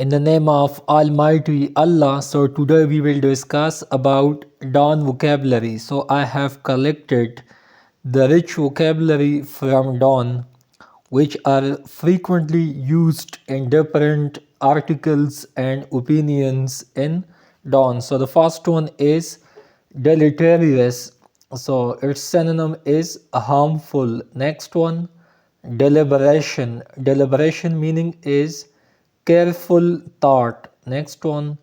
In the name of Almighty Allah, so today we will discuss about Dawn vocabulary. So I have collected the rich vocabulary from Dawn, which are frequently used in different articles and opinions in Dawn. So the first one is deleterious. So its synonym is harmful. Next one, deliberation. Deliberation meaning is careful thought. Next one,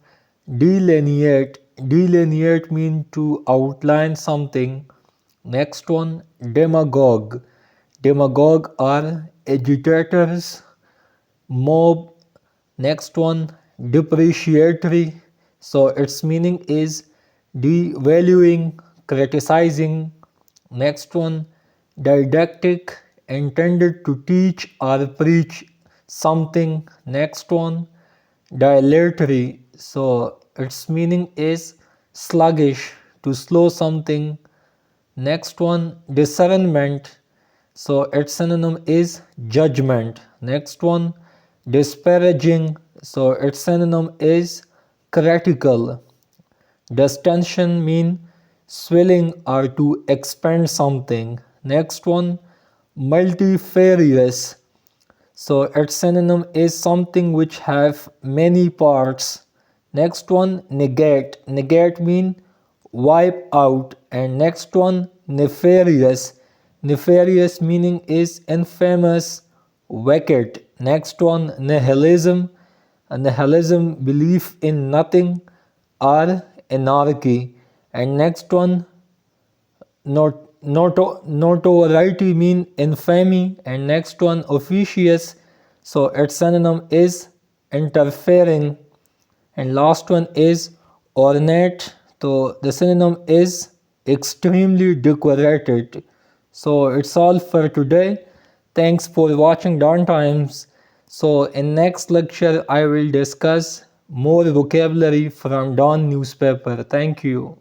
delineate. Delineate mean to outline something. Next one, demagogue. Demagogue are agitators, mob. Next one, depreciatory. So its meaning is devaluing, criticizing. Next one, didactic, intended to teach or preach something. Next one, dilatory. So its meaning is sluggish, to slow something. Next one, discernment. So its synonym is judgment. Next one, disparaging. So its synonym is critical. Distension mean swelling or to expand something. Next one, multifarious. So its synonym is something which have many parts. Next one, negate. Negate mean wipe out. And next one, nefarious. Nefarious meaning is infamous, wicked. Next one, nihilism. Nihilism, belief in nothing or anarchy. And next one, notoriety mean infamy. And next one, officious. So its synonym is interfering. And last one is ornate. So the synonym is extremely decorated. So it's all for today. Thanks for watching Dawn Times. So in next lecture I will discuss more vocabulary from Dawn newspaper. Thank you.